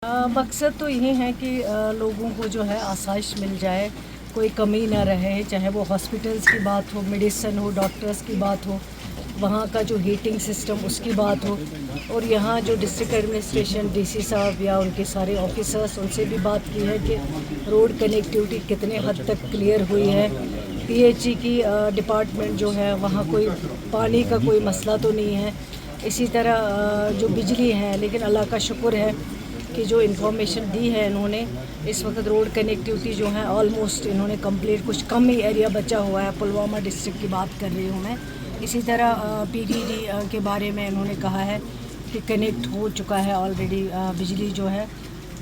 मकसद तो यही है कि लोगों को जो है आसाइश मिल जाए, कोई कमी ना रहे, चाहे वो हॉस्पिटल्स की बात हो, मेडिसिन हो, डॉक्टर्स की बात हो, वहाँ का जो हीटिंग सिस्टम उसकी बात हो। और यहाँ जो डिस्ट्रिक्ट एडमिनिस्ट्रेशन डीसी साहब या उनके सारे ऑफिसर्स, उनसे भी बात की है कि रोड कनेक्टिविटी कितने हद तक क्लियर हुई है। पीएचई की डिपार्टमेंट जो है वहाँ कोई पानी का कोई मसला तो नहीं है। इसी तरह जो बिजली है, लेकिन अल्लाह का शुक्र है कि जो इन्फॉर्मेशन दी है इन्होंने, इस वक्त रोड कनेक्टिविटी जो है ऑलमोस्ट इन्होंने कंप्लीट, कुछ कम ही एरिया बचा हुआ है। पुलवामा डिस्ट्रिक्ट की बात कर रही हूँ मैं। इसी तरह पीडीडी के बारे में इन्होंने कहा है कि कनेक्ट हो चुका है ऑलरेडी। बिजली जो है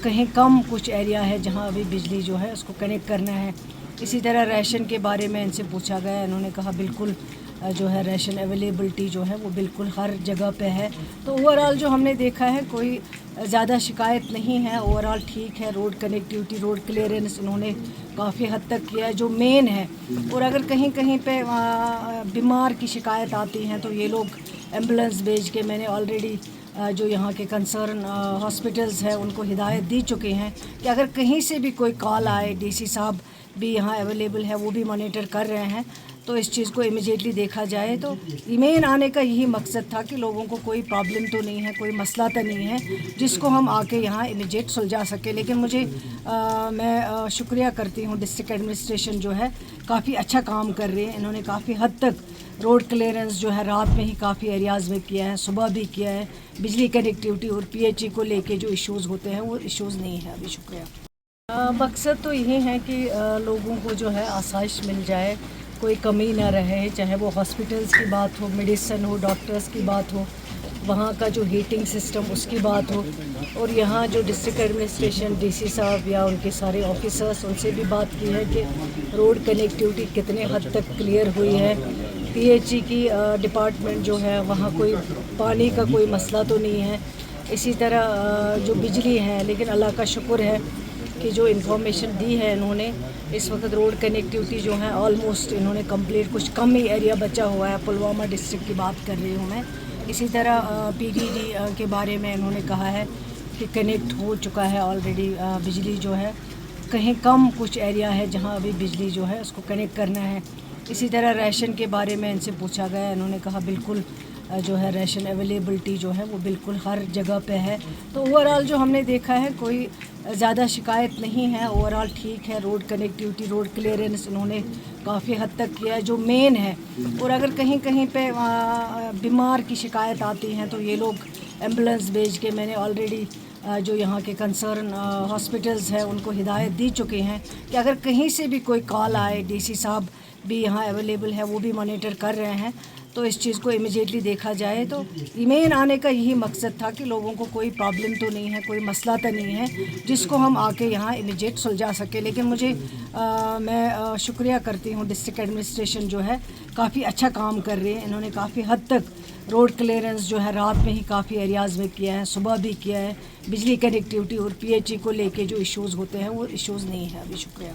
कहीं कम कुछ एरिया है जहाँ अभी बिजली जो है उसको कनेक्ट करना है। इसी तरह राशन के बारे में इनसे पूछा गया, इन्होंने कहा बिल्कुल जो है राशन अवेलेबिलिटी जो है वो बिल्कुल हर जगह पे है। तो ओवरऑल जो हमने देखा है कोई ज़्यादा शिकायत नहीं है, ओवरऑल ठीक है। रोड कनेक्टिविटी, रोड क्लियरेंस इन्होंने काफ़ी हद तक किया है जो मेन है। और अगर कहीं कहीं पे बीमार की शिकायत आती हैं तो ये लोग एम्बुलेंस भेज के, मैंने ऑलरेडी जो यहाँ के कंसर्न हॉस्पिटल्स हैं उनको हिदायत दी चुके हैं कि अगर कहीं से भी कोई कॉल आए, डीसी साहब भी यहाँ अवेलेबल है, वो भी मॉनिटर कर रहे हैं, तो इस चीज़ को इमीडिएटली देखा जाए। तो मेन आने का यही मकसद था कि लोगों को कोई प्रॉब्लम तो नहीं है, कोई मसला तो नहीं है जिसको हम आके यहाँ इमीडिएट सुलझा सके। लेकिन मुझे मैं शुक्रिया करती हूँ, डिस्ट्रिक्ट एडमिनिस्ट्रेशन जो है काफ़ी अच्छा काम कर रही है। इन्होंने काफ़ी हद तक रोड क्लियरेंस जो है रात में ही काफ़ी एरियाज़ में किया है, सुबह भी किया है। बिजली कनेक्टिविटी और पीएचई को लेके जो इश्यूज़ होते हैं वो इश्यूज़ नहीं है अभी। शुक्रिया। मकसद तो यही है कि लोगों को जो है आसाइश मिल जाए, कोई कमी ना रहे, चाहे वो हॉस्पिटल्स की बात हो, मेडिसिन हो, डॉक्टर्स की बात हो, वहाँ का जो हीटिंग सिस्टम उसकी बात हो। और यहाँ जो डिस्ट्रिक्ट एडमिनिस्ट्रेशन डीसी साहब या उनके सारे ऑफिसर्स, उनसे भी बात की है कि रोड कनेक्टिविटी कितने हद तक क्लियर हुई है। पीएचई की डिपार्टमेंट जो है वहाँ कोई पानी का कोई मसला तो नहीं है। इसी तरह जो बिजली है, लेकिन अल्लाह का शुक्र है कि जो इन्फॉर्मेशन दी है इन्होंने, इस वक्त रोड कनेक्टिविटी जो है ऑलमोस्ट इन्होंने कंप्लीट, कुछ कम ही एरिया बचा हुआ है। पुलवामा डिस्ट्रिक्ट की बात कर रही हूँ मैं। इसी तरह पीडीडी के बारे में इन्होंने कहा है कि कनेक्ट हो चुका है ऑलरेडी। बिजली जो है कहीं कम कुछ एरिया है जहाँ अभी बिजली जो है उसको कनेक्ट करना है। इसी तरह राशन के बारे में इनसे पूछा गया, इन्होंने कहा बिल्कुल जो है राशन अवेलेबिलिटी जो है वो बिल्कुल हर जगह पे है। तो ओवरऑल जो हमने देखा है कोई ज़्यादा शिकायत नहीं है, ओवरऑल ठीक है। रोड कनेक्टिविटी, रोड क्लियरेंस इन्होंने काफ़ी हद तक किया है जो मेन है। और अगर कहीं कहीं पे बीमार की शिकायत आती हैं तो ये लोग एम्बुलेंस भेज के, मैंने ऑलरेडी जो यहाँ के कंसर्न हॉस्पिटल्स हैं उनको हिदायत दी चुके हैं कि अगर कहीं से भी कोई कॉल आए, डीसी साहब भी यहाँ अवेलेबल है, वो भी मॉनिटर कर रहे हैं, तो इस चीज़ को इमीडिएटली देखा जाए। तो मेन आने का यही मकसद था कि लोगों को कोई प्रॉब्लम तो नहीं है, कोई मसला तो नहीं है जिसको हम आके यहाँ इमीडिएट सुलझा सके। लेकिन मुझे मैं शुक्रिया करती हूँ, डिस्ट्रिक्ट एडमिनिस्ट्रेशन जो है काफ़ी अच्छा काम कर रही है। इन्होंने काफ़ी हद तक रोड क्लियरेंस जो है रात में ही काफ़ी एरियाज़ में किया है, सुबह भी किया है। बिजली कनेक्टिविटी और पीएचई को लेके जो इश्यूज़ होते हैं वो इश्यूज़ नहीं है अभी। शुक्रिया।